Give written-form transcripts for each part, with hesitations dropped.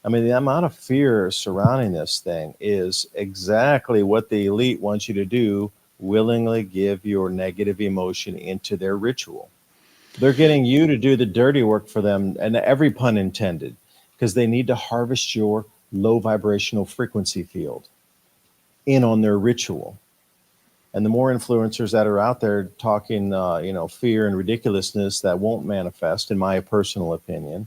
I mean, the amount of fear surrounding this thing is exactly what the elite wants you to do, willingly give your negative emotion into their ritual. They're getting you to do the dirty work for them, and every pun intended, because they need to harvest your low vibrational frequency field in on their ritual. And the more influencers that are out there talking, fear and ridiculousness that won't manifest, in my personal opinion,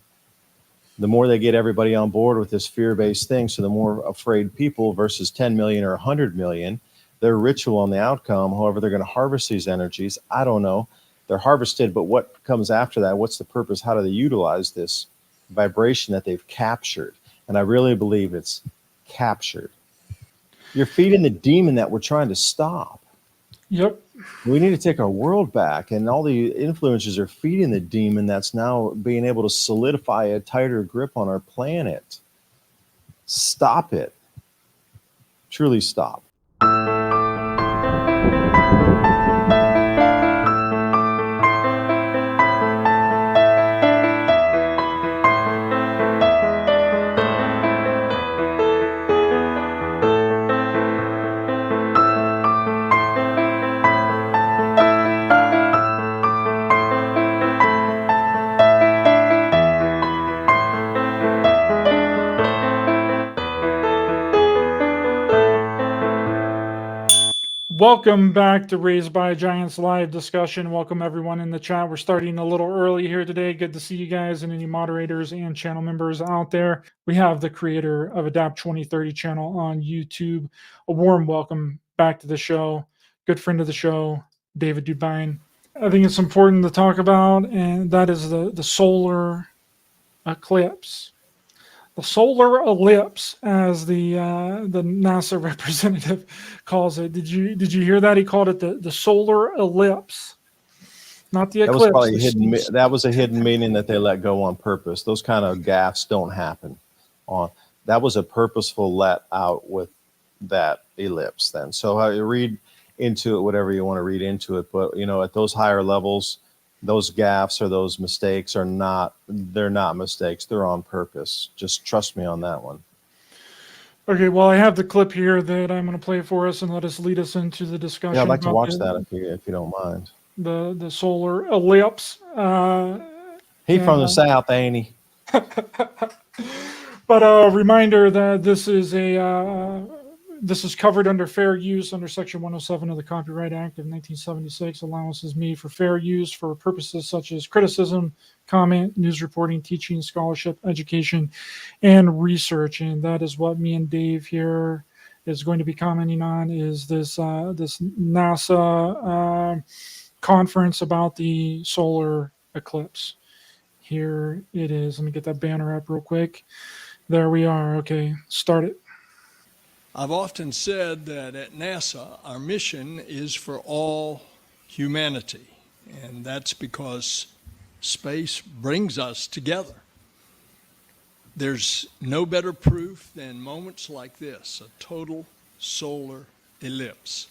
the more they get everybody on board with this fear-based thing. So the more afraid people versus 10 million or 100 million, their ritual on the outcome, however they're going to harvest these energies, I don't know. They're harvested, but what comes after that? What's the purpose? How do they utilize this vibration that they've captured? And I really believe it's captured. You're feeding the demon that we're trying to stop. Yep. We need to take our world back, and all the influencers are feeding the demon that's now being able to solidify a tighter grip on our planet. Stop it. Truly stop. Welcome back to Raised by Giants live discussion. Welcome everyone in the chat. We're starting a little early here today. Good to see you guys and any moderators and channel members out there. We have the creator of Adapt 2030 channel on YouTube. A warm welcome back to the show. Good friend of the show, David Dubine. I think it's important to talk about, and that is the solar eclipse. The solar ellipse, as the NASA representative calls it. Did you hear that? He called it the solar ellipse, not the eclipse. That was probably that was a hidden meaning that they let go on purpose. Those kind of gaffes don't happen. That was a purposeful let out with that ellipse. Then, so how you read into it, whatever you want to read into it, but at those higher levels, those gaffes or those mistakes they're not mistakes. They're on purpose. Just trust me on that one. Okay, well, I have the clip here that I'm going to play for us and let us lead us into the discussion. Yeah, I'd like to watch that if you don't mind. The solar ellipse. He from the South, ain't he? But a reminder that this is covered under fair use under Section 107 of the Copyright Act of 1976. Allowance is made for fair use for purposes such as criticism, comment, news reporting, teaching, scholarship, education, and research. And that is what me and Dave here is going to be commenting on, is this NASA conference about the solar eclipse. Here it is. Let me get that banner up real quick. There we are. Okay, start it. I've often said that at NASA, our mission is for all humanity, and that's because space brings us together. There's no better proof than moments like this, a total solar ellipse.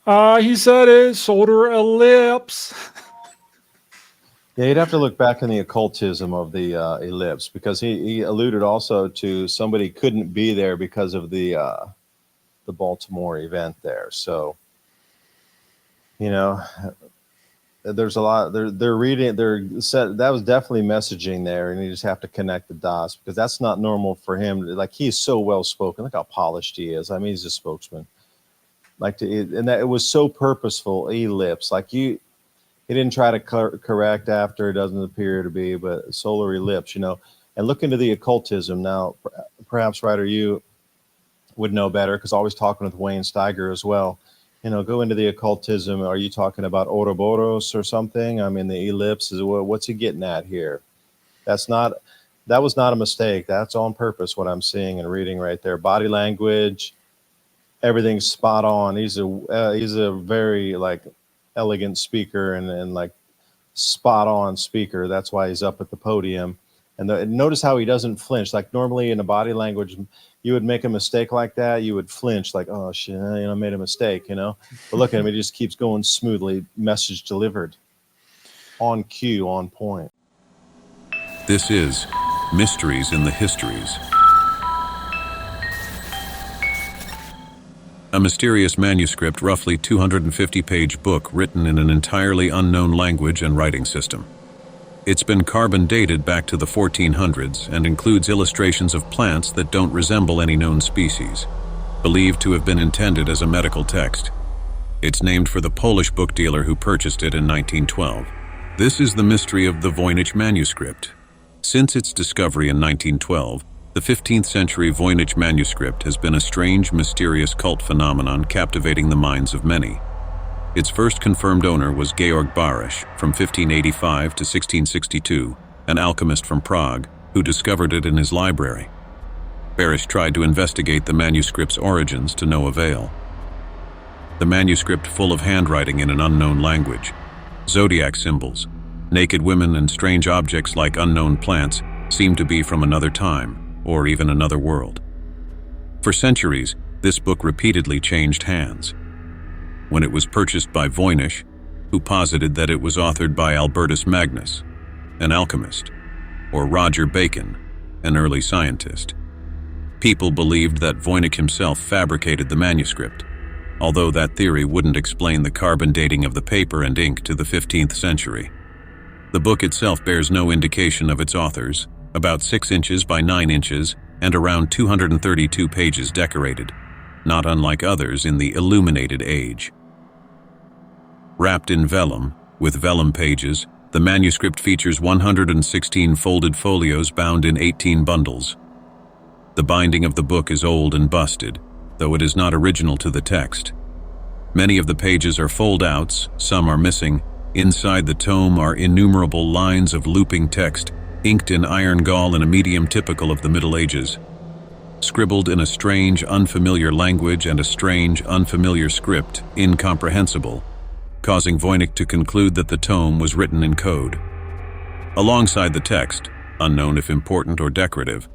He said it, solar ellipse. Yeah, you'd have to look back in the occultism of the ellipse, because he alluded also to somebody couldn't be there because of the Baltimore event there. So, there's a lot. They're reading. That was definitely messaging there, and you just have to connect the dots, because that's not normal for him. Like, he's so well spoken. Look how polished he is. I mean, he's a spokesman. And that it was so purposeful. Ellipse, like you. He didn't try to correct after, it doesn't appear to be, but solar ellipse, and look into the occultism. Now, perhaps, Ryder, you would know better, because always talking with Wayne Steiger as well. Go into the occultism. Are you talking about Ouroboros or something? I mean, the ellipse is what's he getting at here? That was not a mistake. That's on purpose, what I'm seeing and reading right there. Body language, everything's spot on. He's a very elegant speaker and spot on speaker. That's why he's up at the podium. And notice how he doesn't flinch. Like, normally in a body language, you would make a mistake like that, you would flinch, like, oh shit, I made a mistake, But look at him, he just keeps going smoothly. Message delivered, on cue, on point. This is Mysteries in the Histories. A mysterious manuscript, roughly 250-page book written in an entirely unknown language and writing system. It's been carbon dated back to the 1400s and includes illustrations of plants that don't resemble any known species, believed to have been intended as a medical text. It's named for the Polish book dealer who purchased it in 1912. This is the mystery of the Voynich manuscript. Since its discovery in 1912, the 15th century Voynich manuscript has been a strange, mysterious cult phenomenon captivating the minds of many. Its first confirmed owner was Georg Barisch, from 1585 to 1662, an alchemist from Prague, who discovered it in his library. Barisch tried to investigate the manuscript's origins to no avail. The manuscript, full of handwriting in an unknown language, zodiac symbols, naked women, and strange objects like unknown plants, seemed to be from another time, or even another world. For centuries, this book repeatedly changed hands. When it was purchased by Voynich, who posited that it was authored by Albertus Magnus, an alchemist, or Roger Bacon, an early scientist. People believed that Voynich himself fabricated the manuscript, although that theory wouldn't explain the carbon dating of the paper and ink to the 15th century. The book itself bears no indication of its authors, about 6 inches by 9 inches and around 232 pages decorated, not unlike others in the illuminated age. Wrapped in vellum, with vellum pages, the manuscript features 116 folded folios bound in 18 bundles. The binding of the book is old and busted, though it is not original to the text. Many of the pages are fold-outs, some are missing. Inside the tome are innumerable lines of looping text, inked in iron gall in a medium typical of the Middle Ages. Scribbled in a strange, unfamiliar language and a strange, unfamiliar script, incomprehensible, causing Voynich to conclude that the tome was written in code. Alongside the text, unknown if important or decorative,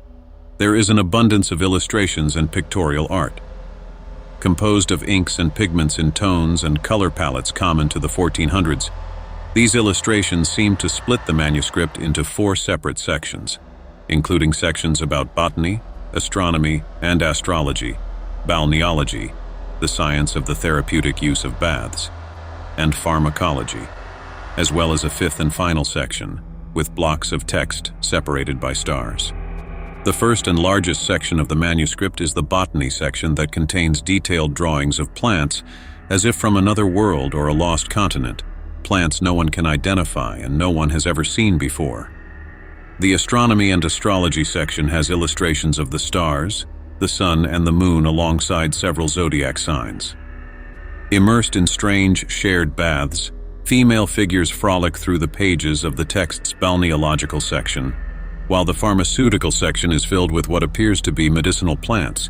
there is an abundance of illustrations and pictorial art. Composed of inks and pigments in tones and color palettes common to the 1400s, these illustrations seem to split the manuscript into 4 separate sections, including sections about botany, astronomy and astrology, balneology, the science of the therapeutic use of baths, and pharmacology, as well as a 5th and final section, with blocks of text separated by stars. The first and largest section of the manuscript is the botany section that contains detailed drawings of plants as if from another world or a lost continent, plants no one can identify and no one has ever seen before. The astronomy and astrology section has illustrations of the stars, the sun and the moon alongside several zodiac signs. Immersed in strange, shared baths, female figures frolic through the pages of the text's balneological section, while the pharmaceutical section is filled with what appears to be medicinal plants,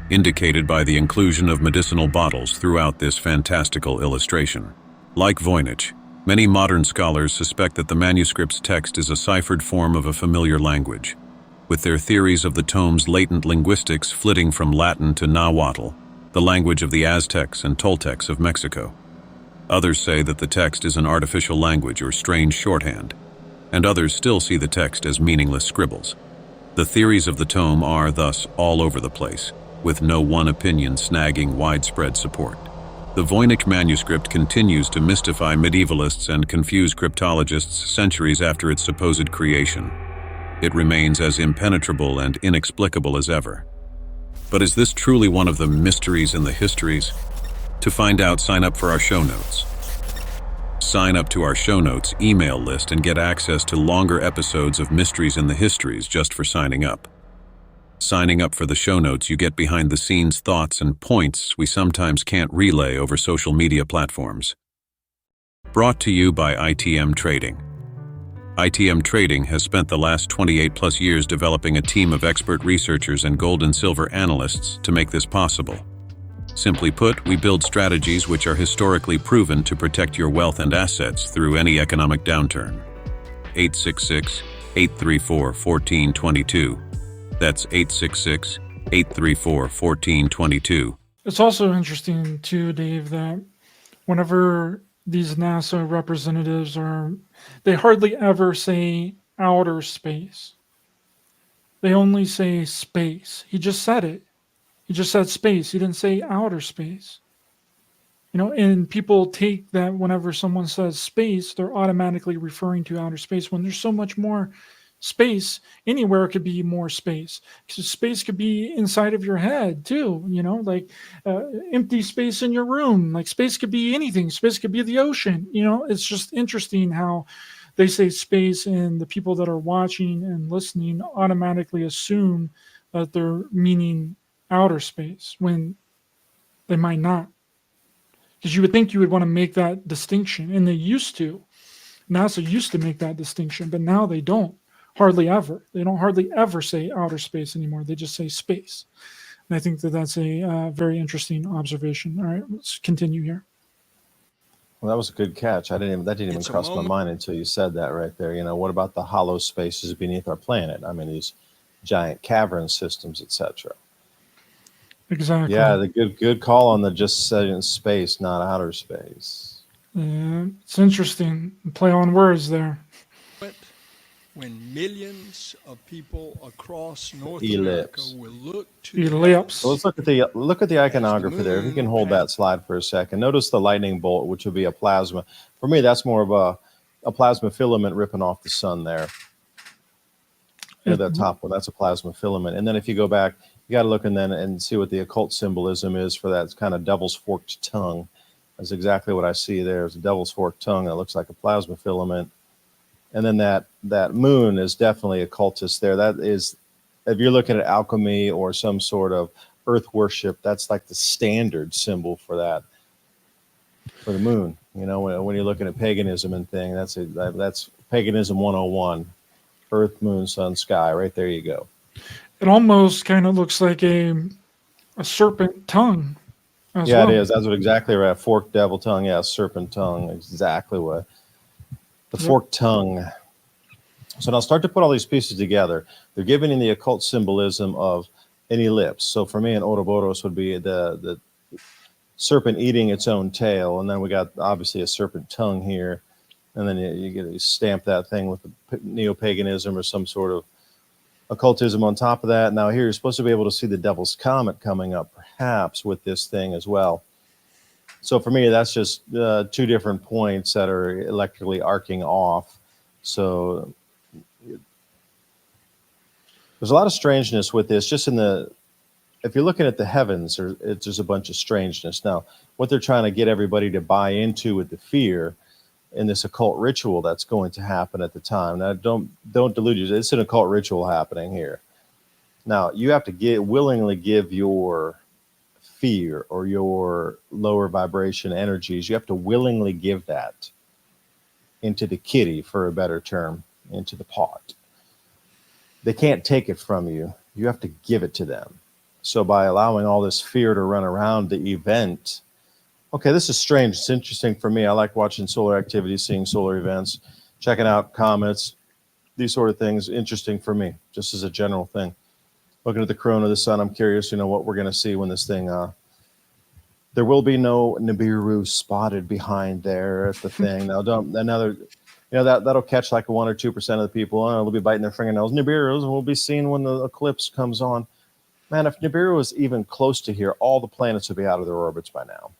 indicated by the inclusion of medicinal bottles throughout this fantastical illustration. Like Voynich, many modern scholars suspect that the manuscript's text is a ciphered form of a familiar language, with their theories of the tome's latent linguistics flitting from Latin to Nahuatl, the language of the Aztecs and Toltecs of Mexico. Others say that the text is an artificial language or strange shorthand, and others still see the text as meaningless scribbles. The theories of the tome are, thus, all over the place, with no one opinion snagging widespread support. The Voynich manuscript continues to mystify medievalists and confuse cryptologists centuries after its supposed creation. It remains as impenetrable and inexplicable as ever. But is this truly one of the mysteries in the histories? To find out, sign up for our show notes. Sign up to our show notes email list and get access to longer episodes of Mysteries in the Histories just for signing up. Signing up for the show notes, you get behind-the-scenes thoughts and points we sometimes can't relay over social media platforms. Brought to you by ITM Trading. ITM Trading has spent the last 28+ years developing a team of expert researchers and gold and silver analysts to make this possible. Simply put, we build strategies which are historically proven to protect your wealth and assets through any economic downturn. 866-834-1422. That's 866-834-1422. It's also interesting too, Dave, that whenever these NASA representatives they hardly ever say outer space. They only say space. He just said it. He just said space. He didn't say outer space. And people take that whenever someone says space, they're automatically referring to outer space when there's so much more space. Anywhere could be more space. Because space could be inside of your head too, like empty space in your room. Like space could be anything. Space could be the ocean. It's just interesting how they say space, and the people that are watching and listening automatically assume that they're meaning outer space when they might not. Because you would think you would want to make that distinction, and they used to. NASA used to make that distinction, but now they don't. Hardly ever. They don't hardly ever say outer space anymore. They just say space. And I think that that's a very interesting observation. All right, let's continue here. Well, that was a good catch. That didn't even It's a cross my moment. mind until you said that right there. What about the hollow spaces beneath our planet? I mean, these giant cavern systems, etc. Exactly. Yeah, the good call on the just saying space, not outer space. It's interesting. Play on words there. When millions of people across North Ellipse. America will look to the Ellipse. So let's look at the iconography there. If you can hold that slide for a second. Notice the lightning bolt, which would be a plasma. For me, that's more of a plasma filament ripping off the sun there. That top one, that's a plasma filament. And then if you go back, you got to look and see what the occult symbolism is for that. It's kind of devil's forked tongue. That's exactly what I see there. It's a devil's forked tongue that looks like a plasma filament. And then that moon is definitely occultist there. That is, if you're looking at alchemy or some sort of earth worship, that's like the standard symbol for that, for the moon. When you're looking at paganism and thing, that's paganism 101. Earth, moon, sun, sky. Right there you go. It almost kind of looks like a serpent tongue. Yeah, it is. That's exactly right. Forked devil tongue. Yeah, serpent tongue. Exactly what. The forked tongue. So now start to put all these pieces together. They're giving in the occult symbolism of an ellipse. So for me, an Ouroboros would be the serpent eating its own tail. And then we got obviously a serpent tongue here. And then you stamp that thing with the neo-paganism or some sort of occultism on top of that. Now here you're supposed to be able to see the devil's comet coming up perhaps with this thing as well. So for me, that's just two different points that are electrically arcing off. So there's a lot of strangeness with this. Just if you're looking at the heavens, there's a bunch of strangeness. Now, what they're trying to get everybody to buy into with the fear in this occult ritual that's going to happen at the time. Now, don't delude you. It's an occult ritual happening here. Now, you have to willingly give your fear or your lower vibration energies. You have to willingly give that into the kitty, for a better term, into the pot. They can't take it from you. You have to give it to them. So by allowing all this fear to run around the event, okay, this is strange. It's interesting for me. I like watching solar activity, seeing solar events, checking out comets, these sort of things. Interesting for me, just as a general thing. Looking at the corona of the sun, I'm curious, what we're going to see when this thing, there will be no Nibiru spotted behind there at the thing. Now, that'll catch like 1 or 2% of the people. They'll be biting their fingernails. Nibiru's, and we'll be seeing when the eclipse comes on. Man, if Nibiru was even close to here, all the planets would be out of their orbits by now.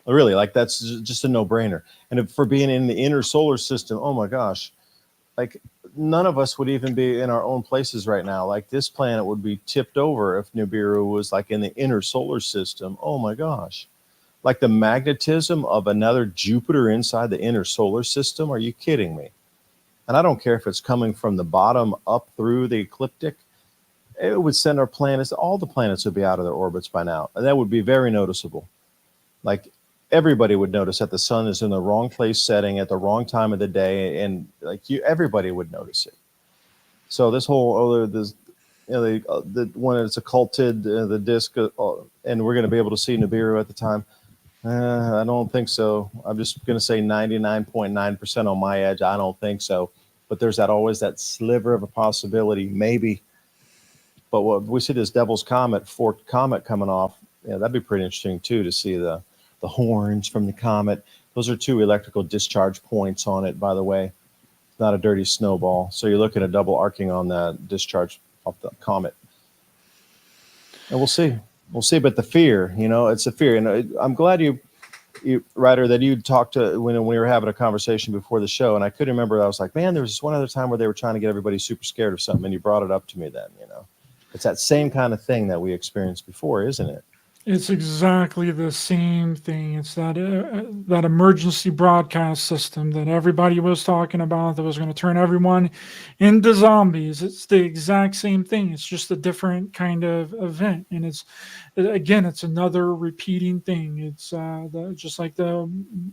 Really, like that's just a no-brainer. And for being in the inner solar system, oh my gosh, like none of us would even be in our own places right now. Like this planet would be tipped over if Nibiru was like in the inner solar system. Oh my gosh. Like the magnetism of another Jupiter inside the inner solar system. Are you kidding me? And I don't care if it's coming from the bottom up through the ecliptic. It would send our planets, all the planets would be out of their orbits by now. And that would be very noticeable. Like everybody would notice that the sun is in the wrong place setting at the wrong time of the day. And everybody would notice it. So this whole, when it's occulted, the disk, and we're going to be able to see Nibiru at the time. I don't think so. I'm just going to say 99.9% on my edge. I don't think so. But there's always that sliver of a possibility, maybe. But what we see this devil's comet, forked comet coming off, that'd be pretty interesting too, to see the horns from the comet. Those are 2 electrical discharge points on it, by the way. not a dirty snowball. So you're looking at double arcing on that discharge off the comet. And we'll see. We'll see. But the fear, it's a fear. And I'm glad you Ryder, that you talked to when we were having a conversation before the show. And I couldn't remember. I was like, man, there was this one other time where they were trying to get everybody super scared of something. And you brought it up to me then, It's that same kind of thing that we experienced before, isn't it? It's exactly the same thing. It's that that emergency broadcast system that everybody was talking about that was going to turn everyone into zombies. It's the exact same thing. It's just a different kind of event, and it's another repeating thing. It's just like the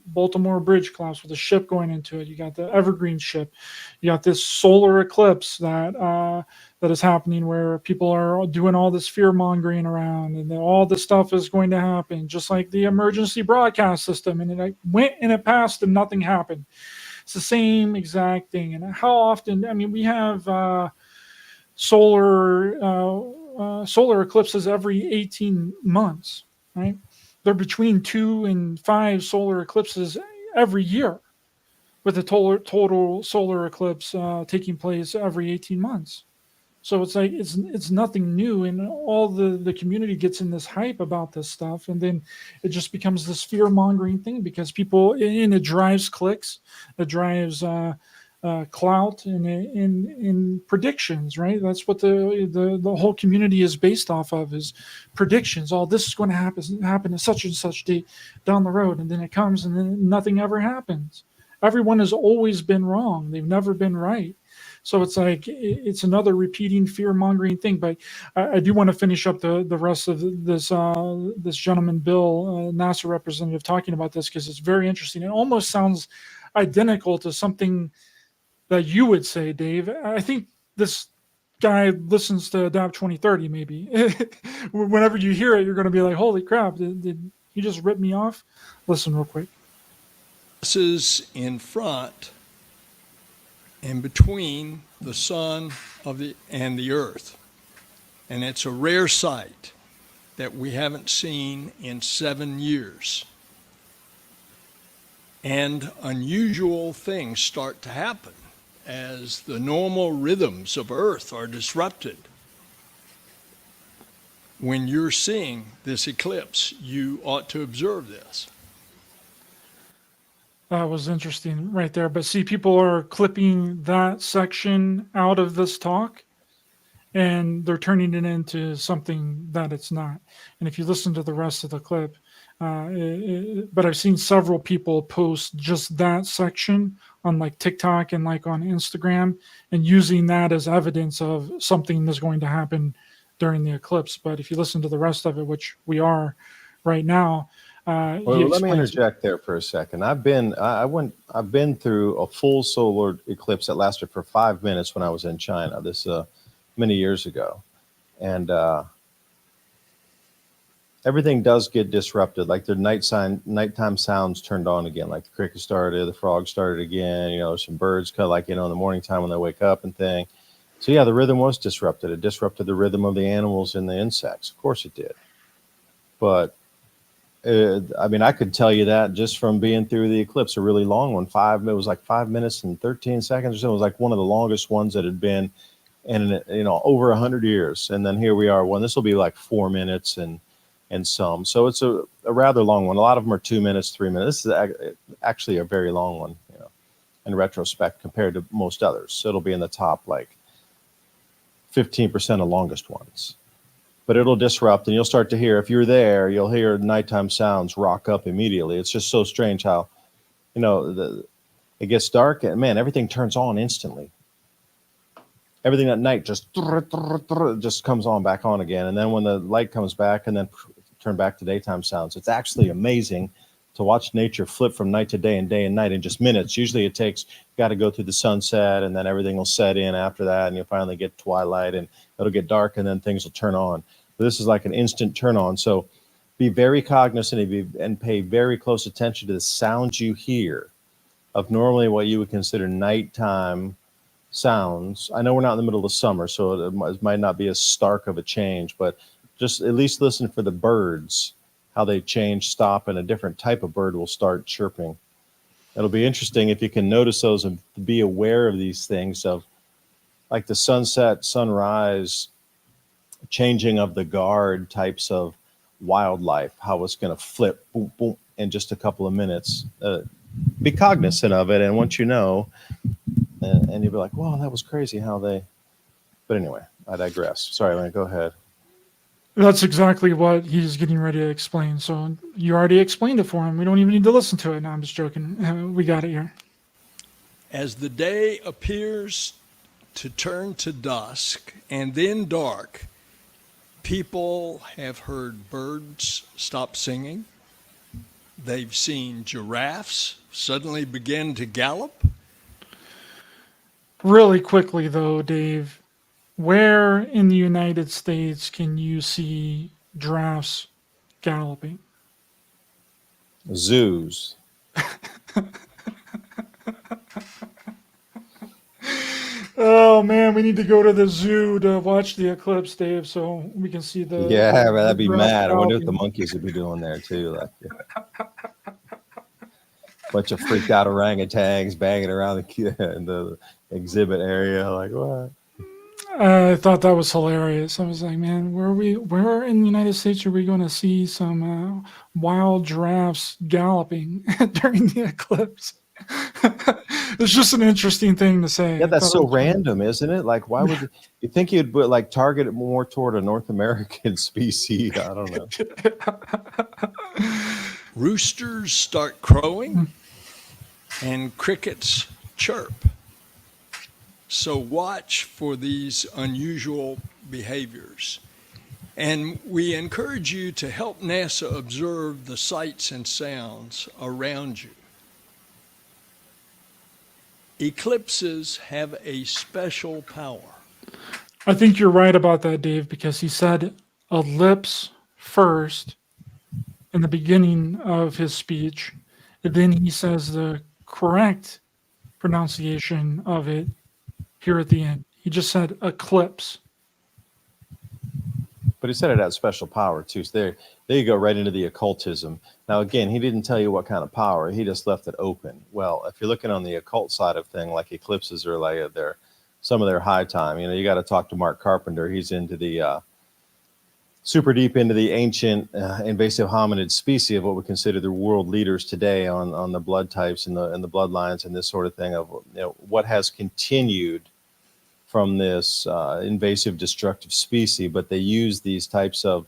Baltimore Bridge collapse with a ship going into it. You got the Evergreen ship. You got this solar eclipse that is happening where people are doing all this fear mongering around, and all this stuff is going to happen, just like the emergency broadcast system. And it went and it passed and nothing happened. It's the same exact thing. And how often, we have solar eclipses every 18 months, right? They're between 2 and 5 solar eclipses every year, with a total solar eclipse taking place every 18 months. So it's like it's nothing new, and all the community gets in this hype about this stuff, and then it just becomes this fear mongering thing because people, and it drives clicks, it drives clout in predictions, right? That's what the whole community is based off of, is predictions. Oh, this is going to happen at such and such date down the road, and then it comes, and then nothing ever happens. Everyone has always been wrong; they've never been right. So it's like it's another repeating fear mongering thing. But I do want to finish up the rest of this gentleman, Bill, NASA representative, talking about this, because it's very interesting. It almost sounds identical to something that you would say, Dave. I think this guy listens to Adapt 2030. Maybe whenever you hear it, you're going to be like, "Holy crap! Did he just rip me off?" Listen real quick. This is in front and between the sun and the earth. And it's a rare sight that we haven't seen in 7 years. And unusual things start to happen as the normal rhythms of Earth are disrupted. When you're seeing this eclipse, you ought to observe this. That was interesting right there. But see, people are clipping that section out of this talk, and they're turning it into something that it's not. And if you listen to the rest of the clip, but I've seen several people post just that section on like TikTok and like on Instagram, and using that as evidence of something that's going to happen during the eclipse. But if you listen to the rest of it, which we are right now, well, let me interject there for a second. I've been through a full solar eclipse that lasted for 5 minutes when I was in China. This many years ago, and everything does get disrupted. Like the nighttime sounds turned on again. Like the crickets started, the frogs started again. Some birds in the morning time when they wake up and thing. So yeah, the rhythm was disrupted. It disrupted the rhythm of the animals and the insects. Of course it did. But I could tell you that just from being through the eclipse, a really long one. It was like 5 minutes and 13 seconds or so. It was like one of the longest ones that had been in over 100 years. And then here we are. This will be like 4 minutes and some. So it's a rather long one. A lot of them are 2 minutes, 3 minutes. This is actually a very long one, in retrospect compared to most others. So it'll be in the top like 15% of longest ones. But it'll disrupt, and you'll start to hear, if you're there, you'll hear nighttime sounds rock up immediately. It's just so strange how, it gets dark and man, everything turns on instantly. Everything at night just comes on back on again. And then when the light comes back and then turn back to daytime sounds, it's actually amazing to watch nature flip from night to day and night in just minutes. Usually it takes, got to go through the sunset, and then everything will set in after that, and you'll finally get twilight, and it'll get dark, and then things will turn on. But this is like an instant turn on. So be very cognizant and pay very close attention to the sounds you hear of normally what you would consider nighttime sounds. I know we're not in the middle of summer, so it might not be as stark of a change, but just at least listen for the birds, how they change, stop, and a different type of bird will start chirping. It'll be interesting if you can notice those and be aware of these things of like the sunset, sunrise, changing of the guard types of wildlife, how it's going to flip boom, boom, in just a couple of minutes. Be cognizant of it. And once you know, and you'll be like, wow, that was crazy how they, but anyway, I digress. Sorry, man, go ahead. That's exactly what he's getting ready to explain. So you already explained it for him. We don't even need to listen to it. No, I'm just joking. We got it here. As the day appears to turn to dusk and then dark, people have heard birds stop singing. They've seen giraffes suddenly begin to gallop. Really quickly, though, Dave, where in the United States can you see giraffes galloping? Zoos. Oh man, we need to go to the zoo to watch the eclipse, Dave, so we can see the. Yeah, the that'd be giraffe mad. I wonder what the galloping. monkeys would be doing there too. Like bunch of freaked out orangutans banging around the exhibit area. Like what? I thought that was hilarious. I was like, man, where in the United States are we going to see some wild giraffes galloping during the eclipse? It's just an interesting thing to say. Yeah, I that's thought so it was funny. random, isn't it? Like, why would you think you'd put, like target it more toward a North American species? I don't know. Roosters start crowing and crickets chirp. So watch for these unusual behaviors. And we encourage you to help NASA observe the sights and sounds around you. Eclipses have a special power. I think you're right about that, Dave, because he said ellipse first in the beginning of his speech, and then he says the correct pronunciation of it here at the end. He just said eclipse. But he said it had special power too. So there you go, right into the occultism. Now, again, he didn't tell you what kind of power. He just left it open. Well, if you're looking on the occult side of thing, like eclipses are like some of their high time. You know, you got to talk to Mark Carpenter. He's into the super deep into the ancient invasive hominid species of what we consider the world leaders today on the blood types and the bloodlines and this sort of thing of what has continued from this invasive destructive species, but they use these types of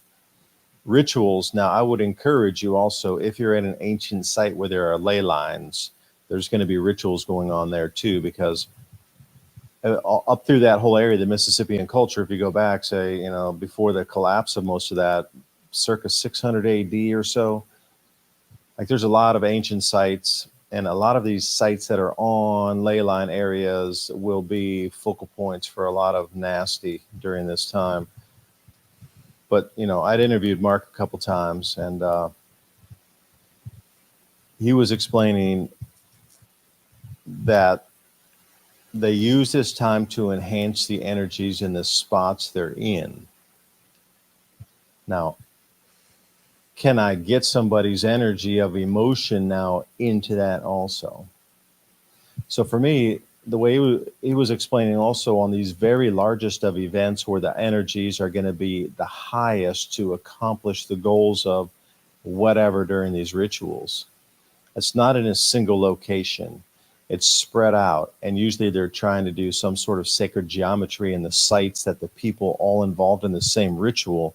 rituals. Now, I would encourage you also, if you're at an ancient site where there are ley lines, there's going to be rituals going on there too, because up through that whole area, the Mississippian culture, if you go back, say, before the collapse of most of that, circa 600 AD or so, like there's a lot of ancient sites. And a lot of these sites that are on ley line areas will be focal points for a lot of nasty during this time. But, I'd interviewed Mark a couple times, and he was explaining that they use this time to enhance the energies in the spots they're in. Now, can I get somebody's energy of emotion now into that also? So for me, the way he was explaining also on these very largest of events where the energies are going to be the highest to accomplish the goals of whatever during these rituals. It's not in a single location. It's spread out. And usually they're trying to do some sort of sacred geometry in the sites that the people all involved in the same ritual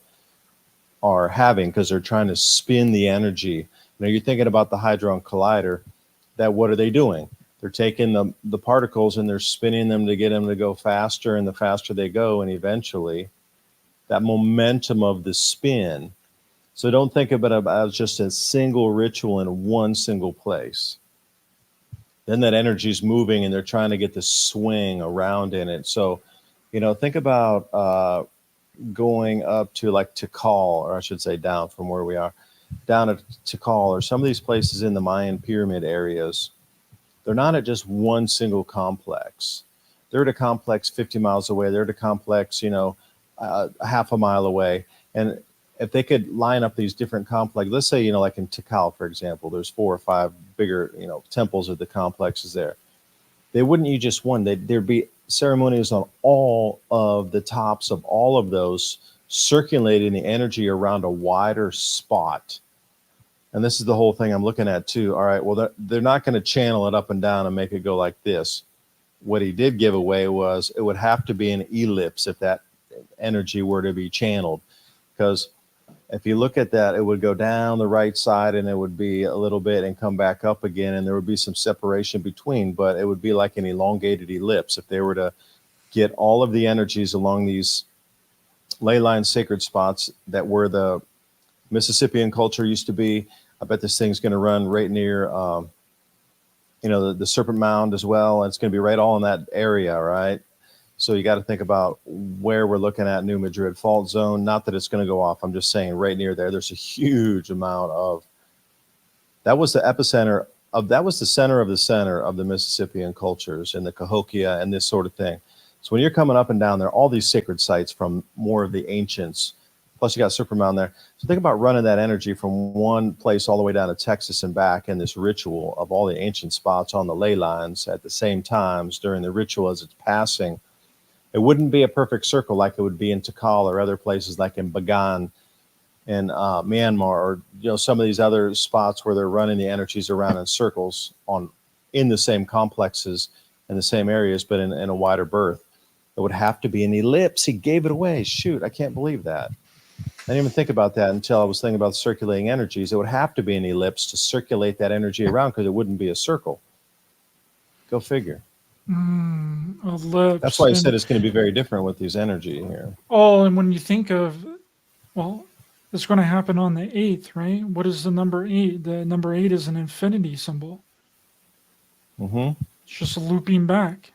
are having, because they're trying to spin the energy. You're thinking about the Hadron Collider, that what are they doing? They're taking the particles and they're spinning them to get them to go faster, and the faster they go, and eventually that momentum of the spin. So don't think of it as just a single ritual in one single place. Then that energy is moving and they're trying to get the swing around in it. So, think about going up to like Tikal, or I should say down from where we are, down at Tikal, or some of these places in the Mayan pyramid areas. They're not at just one single complex. They're at a complex 50 miles away. They're at a complex, half a mile away. And if they could line up these different complexes, let's say, like in Tikal, for example, there's 4 or 5 bigger, temples of the complexes there. They wouldn't use just one. There'd be ceremonies on all of the tops of all of those, circulating the energy around a wider spot. And this is the whole thing I'm looking at too. All right, well, they're not going to channel it up and down and make it go like this. What he did give away was it would have to be an ellipse if that energy were to be channeled. Because if you look at that, it would go down the right side and it would be a little bit and come back up again. And there would be some separation between, but it would be like an elongated ellipse. If they were to get all of the energies along these ley line sacred spots that were the Mississippian culture used to be, I bet this thing's going to run right near, the Serpent Mound as well. And it's going to be right all in that area, right? So you got to think about where we're looking at New Madrid fault zone. Not that it's going to go off. I'm just saying right near there, there's a huge amount of, that was the epicenter of, that was the center of the Mississippian cultures and the Cahokia and this sort of thing. So when you're coming up and down there, all these sacred sites from more of the ancients, plus you got Serpent Mound there. So think about running that energy from one place all the way down to Texas and back in this ritual of all the ancient spots on the ley lines at the same times during the ritual as it's passing. It wouldn't be a perfect circle like it would be in Tikal or other places like in Bagan and Myanmar, or some of these other spots where they're running the energies around in circles in the same complexes in the same areas, but in a wider berth. It would have to be an ellipse. He gave it away. Shoot, I can't believe that. I didn't even think about that until I was thinking about circulating energies. It would have to be an ellipse to circulate that energy around because it wouldn't be a circle. Go figure. Ellipse. That's why I said it's going to be very different with these energy here. Oh, and when you think of, well, it's going to happen on the 8th, right? What is the number 8? The number 8 is an infinity symbol. Mm-hmm. It's just looping back.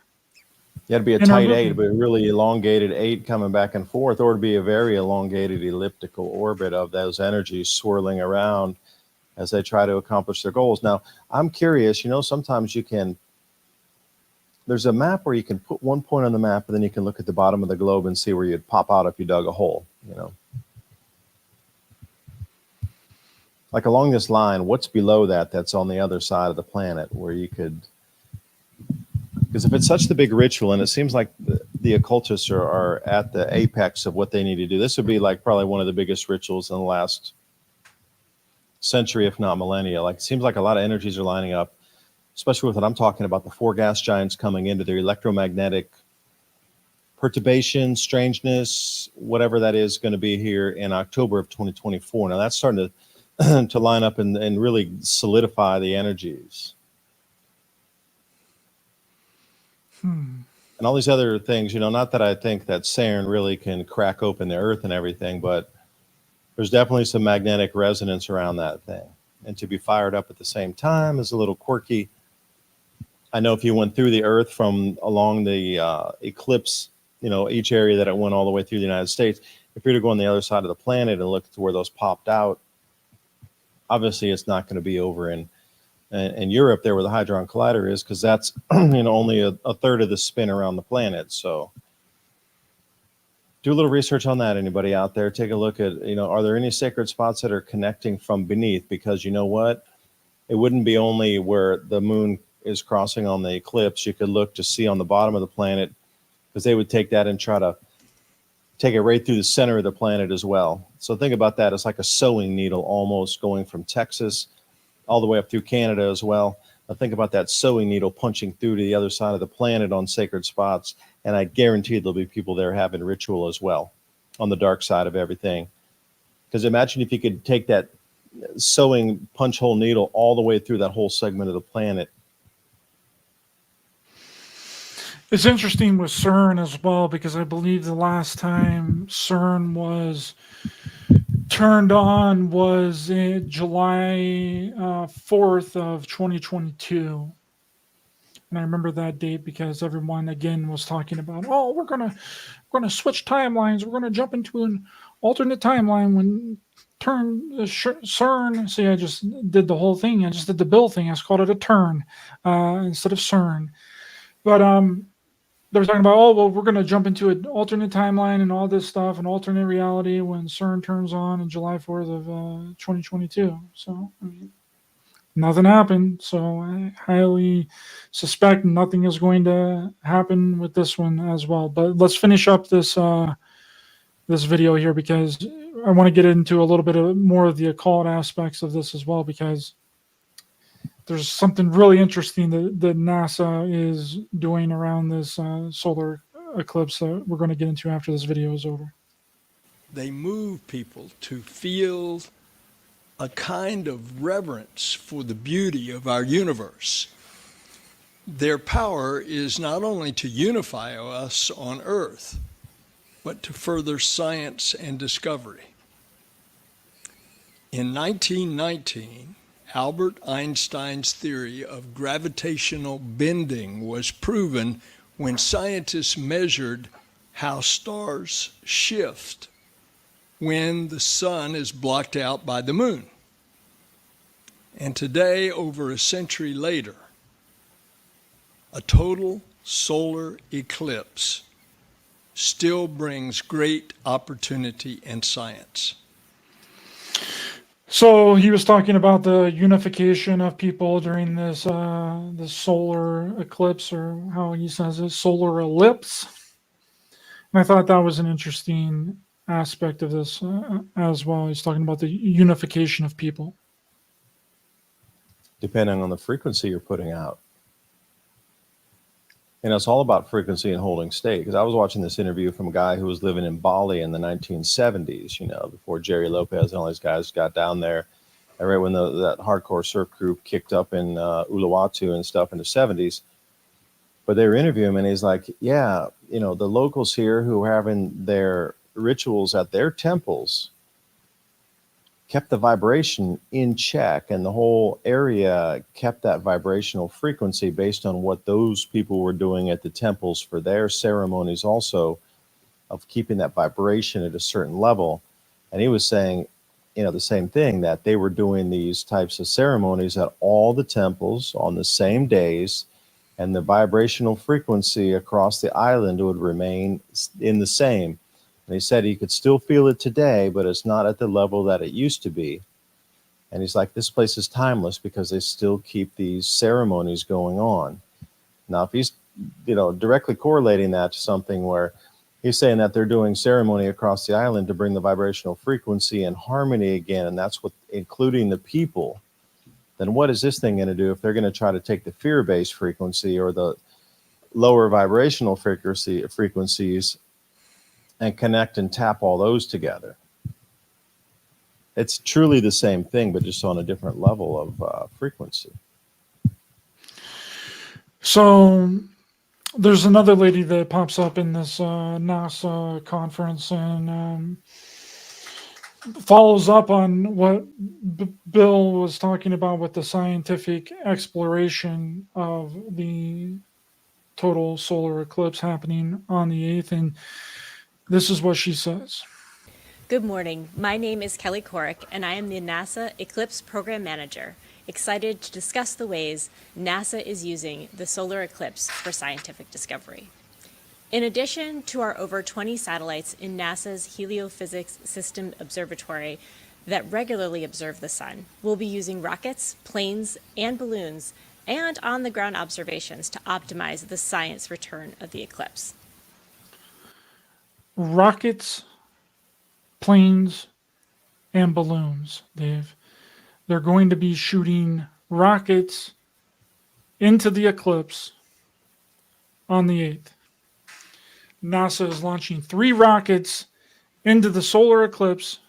You had to be a tight 8, but a really elongated 8 coming back and forth, or to be a very elongated elliptical orbit of those energies swirling around as they try to accomplish their goals. Now, I'm curious, sometimes you can, there's a map where you can put one point on the map, and then you can look at the bottom of the globe and see where you'd pop out if you dug a hole, Like along this line, what's below that's on the other side of the planet where you could, because if it's such the big ritual, and it seems like the occultists are at the apex of what they need to do, this would be like probably one of the biggest rituals in the last century, if not millennia. Like it seems like a lot of energies are lining up, especially with what I'm talking about, the 4 gas giants coming into their electromagnetic perturbation, strangeness, whatever that is going to be here in October of 2024. Now that's starting to line up and really solidify the energies. And all these other things, not that I think that CERN really can crack open the earth and everything, but there's definitely some magnetic resonance around that thing. And to be fired up at the same time is a little quirky. I know if you went through the earth from along the eclipse, each area that it went all the way through the United States, if you were to go on the other side of the planet and look to where those popped out, obviously it's not going to be over in Europe there where the Hadron Collider is, because that's only a third of the spin around the planet. So do a little research on that. Anybody out there, take a look at, are there any sacred spots that are connecting from beneath? Because you know what? It wouldn't be only where the moon is crossing on the eclipse. You could look to see on the bottom of the planet, because they would take that and try to take it right through the center of the planet as well. So think about that. It's like a sewing needle almost going from Texas all the way up through Canada as well. Now think about that sewing needle punching through to the other side of the planet on sacred spots. And I guarantee there'll be people there having ritual as well on the dark side of everything. Because imagine if you could take that sewing punch hole needle all the way through that whole segment of the planet. It's interesting with CERN as well, because I believe the last time CERN was turned on was in July 4th of 2022. And I remember that date because everyone again was talking about, we're gonna switch timelines. We're gonna jump into an alternate timeline when CERN. See, I just did the whole thing. I just did the Bill thing. I just called it a turn instead of CERN. But they were talking about, oh, well, we're going to jump into an alternate timeline and all this stuff, an alternate reality when CERN turns on July 4th of 2022. So, I mean, nothing happened. So I highly suspect nothing is going to happen with this one as well. But let's finish up this this video here, because I want to get into a little bit of more of the occult aspects of this as well, because there's something really interesting that NASA is doing around this solar eclipse that we're going to get into after this video is over. They move people to feel a kind of reverence for the beauty of our universe. Their power is not only to unify us on Earth, but to further science and discovery. In 1919, Albert Einstein's theory of gravitational bending was proven when scientists measured how stars shift when the sun is blocked out by the moon. And today, over a century later, a total solar eclipse still brings great opportunity in science. So he was talking about the unification of people during this this solar eclipse, or how he says it, solar ellipse. And I thought that was an interesting aspect of this as well. He's talking about the unification of people. Depending on the frequency you're putting out. And it's all about frequency and holding state. Because I was watching this interview from a guy who was living in Bali in the 1970s, you know, before Jerry Lopez and all these guys got down there. And right when that hardcore surf group kicked up in Uluwatu and stuff in the 70s. But they were interviewing him, and he's like, yeah, you know, the locals here who are having their rituals at their temples kept the vibration in check, and the whole area kept that vibrational frequency based on what those people were doing at the temples for their ceremonies also, of keeping that vibration at a certain level. And he was saying, you know, the same thing, that they were doing these types of ceremonies at all the temples on the same days, and the vibrational frequency across the island would remain in the same. And he said he could still feel it today, but it's not at the level that it used to be. And he's like, this place is timeless because they still keep these ceremonies going on. Now, if he's, you know, directly correlating that to something where he's saying that they're doing ceremony across the island to bring the vibrational frequency and harmony again, and that's what, including the people, then what is this thing going to do if they're going to try to take the fear-based frequency or the lower vibrational frequencies and connect and tap all those together? It's truly the same thing, but just on a different level of frequency. So there's another lady that pops up in this NASA conference and follows up on what Bill was talking about with the scientific exploration of the total solar eclipse happening on the 8th. And this is what she says. Good morning. My name is Kelly Korick, and I am the NASA Eclipse Program Manager, excited to discuss the ways NASA is using the solar eclipse for scientific discovery. In addition to our over 20 satellites in NASA's Heliophysics System Observatory that regularly observe the sun, we'll be using rockets, planes, and balloons, and on-the-ground observations to optimize the science return of the eclipse. Rockets, planes, and balloons, Dave. They're going to be shooting rockets into the eclipse on the 8th. NASA is launching 3 rockets into the solar eclipse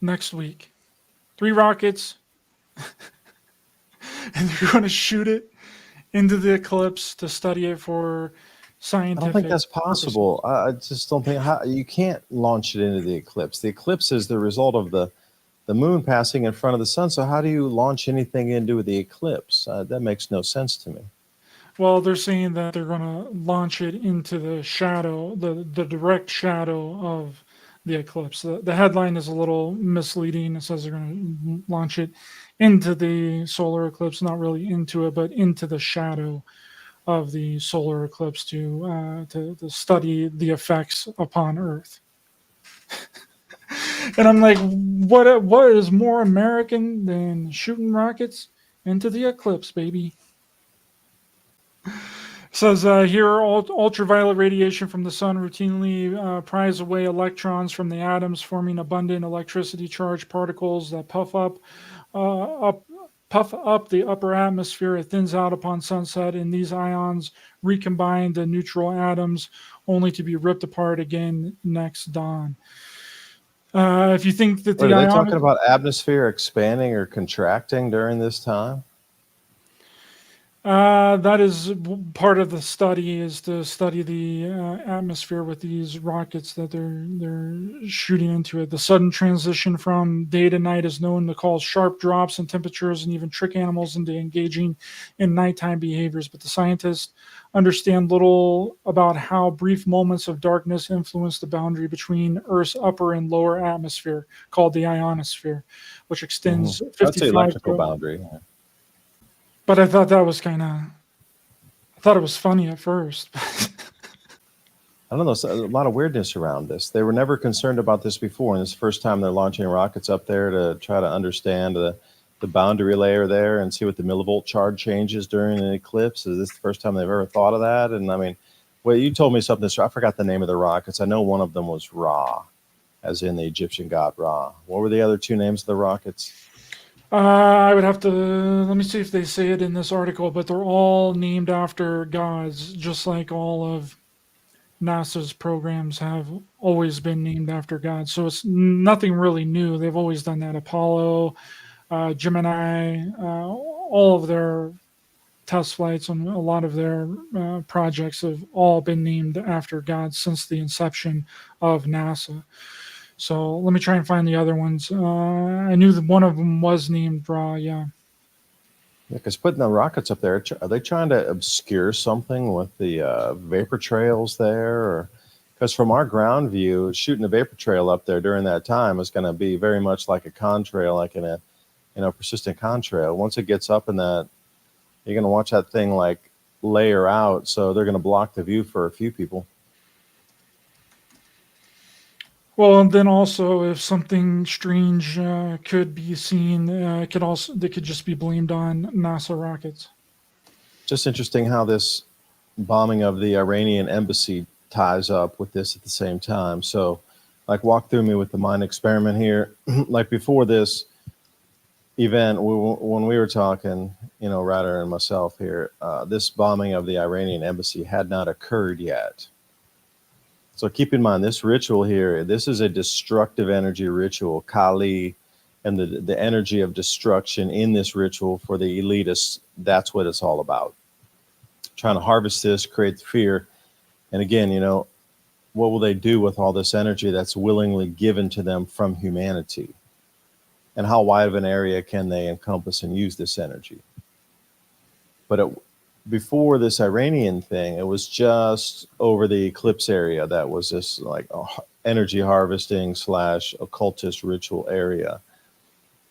next week. 3 rockets, and they're going to shoot it into the eclipse to study it for scientific. I don't think that's possible. I just don't think you can't launch it into the eclipse. The eclipse is the result of the moon passing in front of the sun. So how do you launch anything into the eclipse? That makes no sense to me. Well, they're saying that they're going to launch it into the shadow, the direct shadow of the eclipse. The headline is a little misleading. It says they're going to launch it into the solar eclipse, not really into it, but into the shadow of the solar eclipse to study the effects upon Earth. And I'm like, what is more American than shooting rockets into the eclipse, baby? Says here, ultraviolet radiation from the sun routinely pries away electrons from the atoms, forming abundant electricity-charged particles that puff up the upper atmosphere. It thins out upon sunset, and these ions recombine the neutral atoms, only to be ripped apart again next dawn. If you think that Wait, are they talking about atmosphere expanding or contracting during this time? That is part of the study, is to study the atmosphere with these rockets that they're shooting into it. The sudden transition from day to night is known to cause sharp drops in temperatures and even trick animals into engaging in nighttime behaviors. But the scientists understand little about how brief moments of darkness influence the boundary between Earth's upper and lower atmosphere, called the ionosphere, which extends I'd say 55 electrical boundary. But I thought that was I thought it was funny at first. I don't know. A lot of weirdness around this. They were never concerned about this before, and it's the first time they're launching rockets up there to try to understand the boundary layer there and see what the millivolt charge changes during an eclipse. Is this the first time they've ever thought of that? And I mean, well, you told me something. So I forgot the name of the rockets. I know one of them was Ra, as in the Egyptian god Ra. What were the other two names of the rockets? I would have to, let me see if they say it in this article, but they're all named after gods, just like all of NASA's programs have always been named after gods. So it's nothing really new. They've always done that. Apollo, Gemini, all of their test flights and a lot of their projects have all been named after gods since the inception of NASA. So let me try and find the other ones. I knew that one of them was named Ra, yeah. Yeah, because putting the rockets up there, are they trying to obscure something with the vapor trails there? Because from our ground view, shooting a vapor trail up there during that time is going to be very much like a contrail, like in a persistent contrail. Once it gets up in that, you're going to watch that thing like layer out, so they're going to block the view for a few people. Well, and then also, if something strange could be seen, they could just be blamed on NASA rockets. Just interesting how this bombing of the Iranian embassy ties up with this at the same time. So, like, walk through me with the mind experiment here. Like before this event, when we were talking, Ryder and myself here, this bombing of the Iranian embassy had not occurred yet. So keep in mind, this ritual here, this is a destructive energy ritual, Kali, and the energy of destruction in this ritual for the elitists, that's what it's all about. Trying to harvest this, create fear. And again, what will they do with all this energy that's willingly given to them from humanity? And how wide of an area can they encompass and use this energy? But before this Iranian thing, it was just over the eclipse area that was this like energy harvesting / occultist ritual area.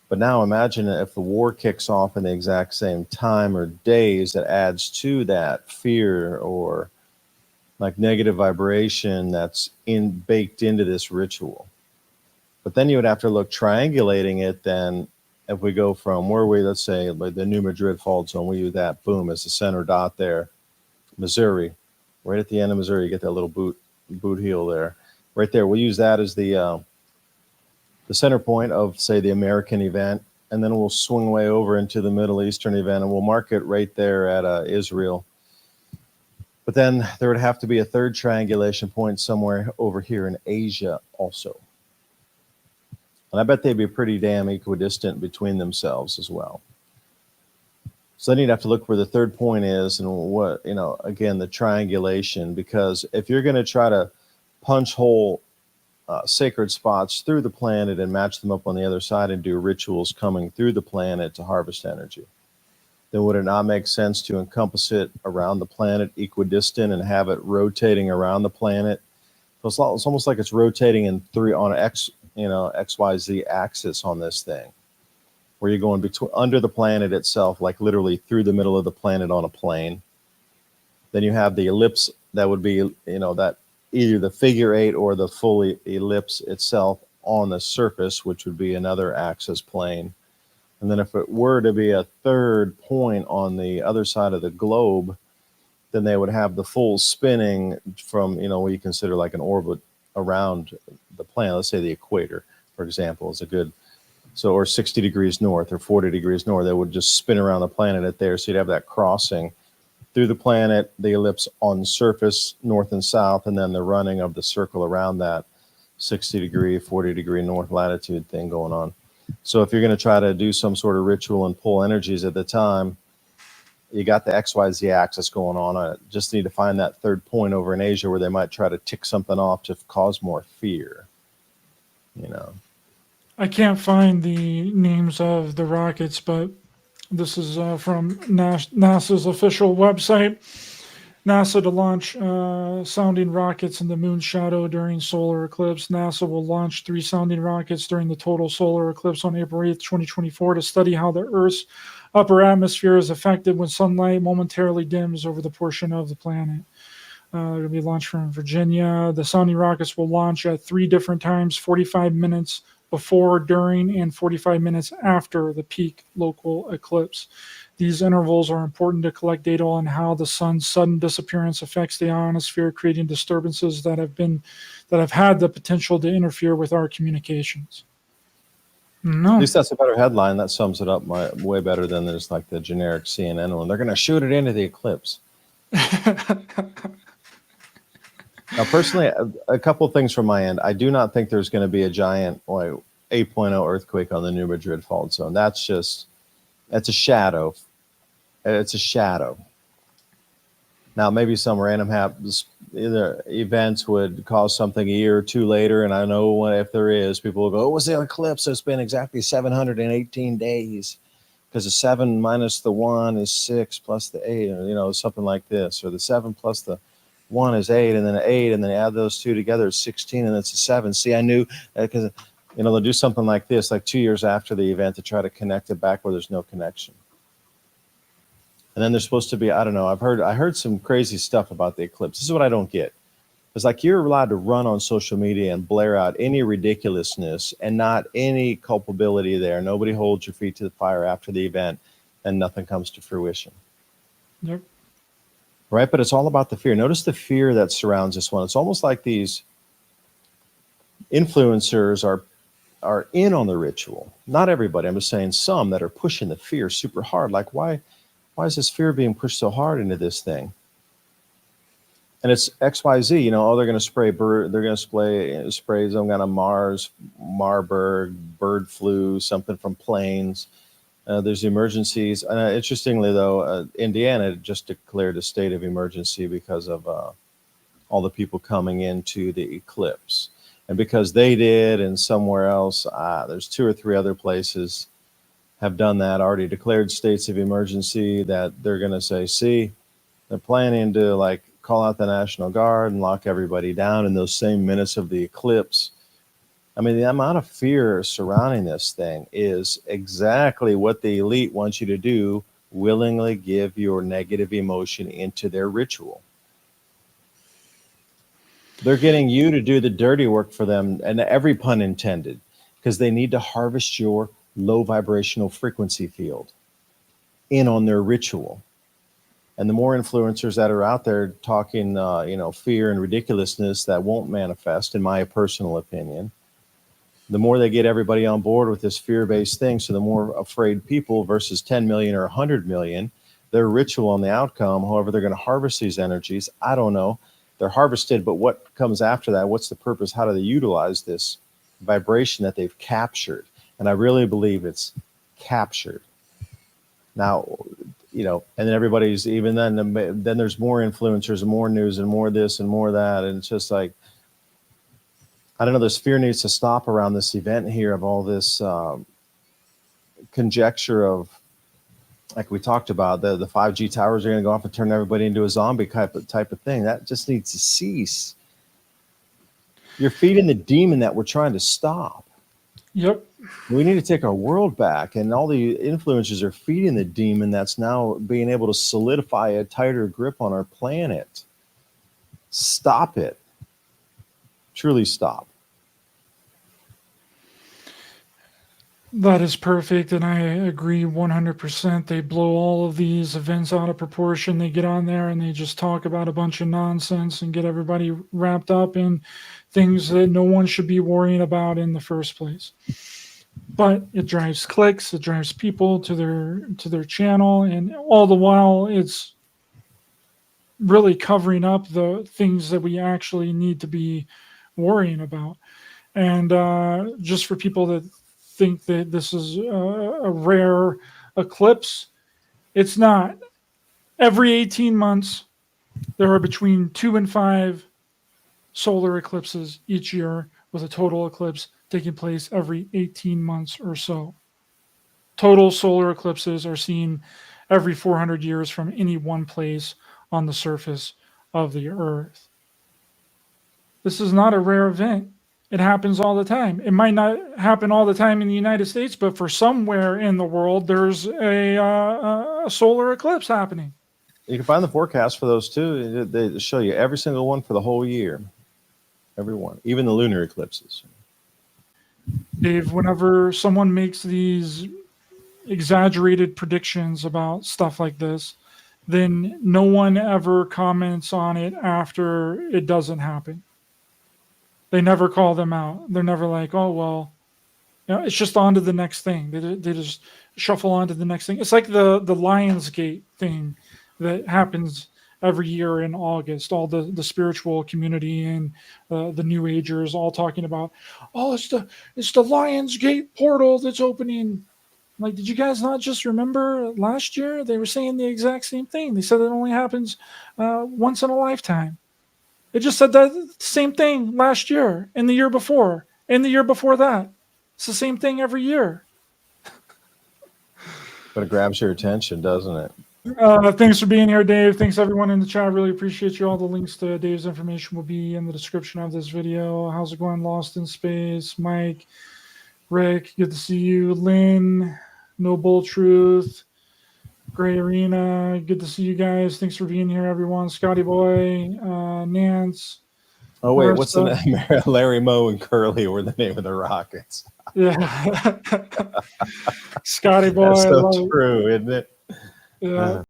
But now imagine if the war kicks off in the exact same time or days, that adds to that fear or like negative vibration that's baked into this ritual. But then you would have to look triangulating it then. If we go from where let's say like the New Madrid fault zone, we use that, boom, as the center dot there, Missouri, right at the end of Missouri, you get that little boot heel there, right there. We'll use that as the center point of, say, the American event, and then we'll swing way over into the Middle Eastern event, and we'll mark it right there at Israel. But then there would have to be a third triangulation point somewhere over here in Asia also. And I bet they'd be pretty damn equidistant between themselves as well. So then you'd have to look where the third point is and what, again, the triangulation, because if you're going to try to punch hole sacred spots through the planet and match them up on the other side and do rituals coming through the planet to harvest energy, then would it not make sense to encompass it around the planet equidistant and have it rotating around the planet? So it's almost like it's rotating in on XYZ axis on this thing, where you're going under the planet itself, like literally through the middle of the planet on a plane. Then you have the ellipse that would be, that either the figure 8 or the full ellipse itself on the surface, which would be another axis plane. And then if it were to be a third point on the other side of the globe, then they would have the full spinning from, what you consider like an orbit around the planet. Let's say the equator, for example, is a good, or 60 degrees north or 40 degrees north, they would just spin around the planet at there. So you'd have that crossing through the planet, the ellipse on surface, north and south, and then the running of the circle around that 60 degree, 40 degree north latitude thing going on. So if you're going to try to do some sort of ritual and pull energies at the time, you got the XYZ axis going on. I just need to find that third point over in Asia where they might try to tick something off to cause more fear. I can't find the names of the rockets, but this is from NASA's official website. NASA to launch sounding rockets in the moon's shadow during solar eclipse. NASA will launch 3 sounding rockets during the total solar eclipse on April 8th, 2024 to study how the Earth's upper atmosphere is affected when sunlight momentarily dims over the portion of the planet. They're going to be launched from Virginia. The sounding rockets will launch at 3 different times, 45 minutes before, during, and 45 minutes after the peak local eclipse. These intervals are important to collect data on how the sun's sudden disappearance affects the ionosphere, creating disturbances that have had the potential to interfere with our communications. No. At least that's a better headline. That sums it up way better than there's like the generic CNN one. They're going to shoot it into the eclipse. Now, personally, a couple of things from my end. I do not think there's going to be a giant 8.0 earthquake on the New Madrid fault zone. That's a shadow. It's a shadow. Now, maybe some random either events would cause something a year or 2 later, and I know if there is, people will go, "Oh, it was the eclipse. It's been exactly 718 days because the 7 minus the 1 is 6 plus the 8, or something like this, or the 7 plus the 1 is 8, and then 8, and then add those 2 together is 16, and it's a 7. See, I knew because they'll do something like this, like 2 years after the event, to try to connect it back where there's no connection. And then there's supposed to be, I don't know, I heard some crazy stuff about the eclipse. This is what I don't get. It's like you're allowed to run on social media and blare out any ridiculousness and not any culpability there. Nobody holds your feet to the fire after the event, and nothing comes to fruition. Yep. Right? But it's all about the fear. Notice the fear that surrounds this one. It's almost like these influencers are in on the ritual. Not everybody. I'm just saying some that are pushing the fear super hard. Like, why is this fear being pushed so hard into this thing? And it's XYZ, they're going to spray they're going to spray some kind of Marburg, bird flu, something from planes. There's emergencies. Interestingly, though, Indiana just declared a state of emergency because of all the people coming into the eclipse. And because they did, and somewhere else, there's 2 or 3 other places have done that, already declared states of emergency, that they're going to say, see, they're planning to call out the National Guard and lock everybody down in those same minutes of the eclipse. I mean, the amount of fear surrounding this thing is exactly what the elite wants you to do, willingly give your negative emotion into their ritual. They're getting you to do the dirty work for them, and every pun intended, because they need to harvest your low vibrational frequency field in on their ritual. And the more influencers that are out there talking, fear and ridiculousness that won't manifest, in my personal opinion, the more they get everybody on board with this fear-based thing. So the more afraid people versus 10 million or 100 million, their ritual on the outcome, however they're going to harvest these energies, I don't know. They're harvested, but what comes after that? What's the purpose? How do they utilize this vibration that they've captured? And I really believe it's captured. Now, and then everybody's, even then there's more influencers and more news and more this and more that. And it's just like, I don't know, this fear needs to stop around this event here of all this conjecture of, like we talked about, the 5G towers are going to go off and turn everybody into a zombie type of thing. That just needs to cease. You're feeding the demon that we're trying to stop. Yep. We need to take our world back, and all the influences are feeding the demon that's now being able to solidify a tighter grip on our planet. Stop it. Truly stop. That is perfect, and I agree 100%. They blow all of these events out of proportion. They get on there and they just talk about a bunch of nonsense and get everybody wrapped up in things that no one should be worrying about in the first place. But it drives clicks, it drives people to their channel, and all the while it's really covering up the things that we actually need to be worrying about. And just for people that think that this is a rare eclipse, it's not. Every 18 months, there are between 2 and 5 solar eclipses each year, with a total eclipse taking place every 18 months or so. Total solar eclipses are seen every 400 years from any one place on the surface of the Earth. This is not a rare event. It happens all the time. It might not happen all the time in the United States, but for somewhere in the world, there's a solar eclipse happening. You can find the forecast for those too. They show you every single one for the whole year. Every one, even the lunar eclipses. Dave, whenever someone makes these exaggerated predictions about stuff like this, then no one ever comments on it after it doesn't happen. They never call them out. They're never like, oh, well, it's just on to the next thing. They just shuffle on to the next thing. It's like the Lionsgate thing that happens every year in August. All the spiritual community and the New Agers all talking about, oh, it's the Lionsgate portal that's opening. Like, did you guys not just remember last year? They were saying the exact same thing. They said it only happens once in a lifetime. It just said that same thing last year and the year before and the year before that. It's the same thing every year. But it grabs your attention, doesn't it? Thanks for being here, Dave. Thanks everyone in the chat. Really appreciate you. All the links to Dave's information will be in the description of this video. How's it going, Lost in Space? Mike, Rick, good to see you. Lynn, No Bull Truth, Gray Arena, good to see you guys. Thanks for being here, everyone. Scotty Boy, Nance. Oh wait, what's the name? Larry, Moe, and Curly were the name of the Rockets. Yeah. Scotty Boy. That's so true, isn't it? Yeah.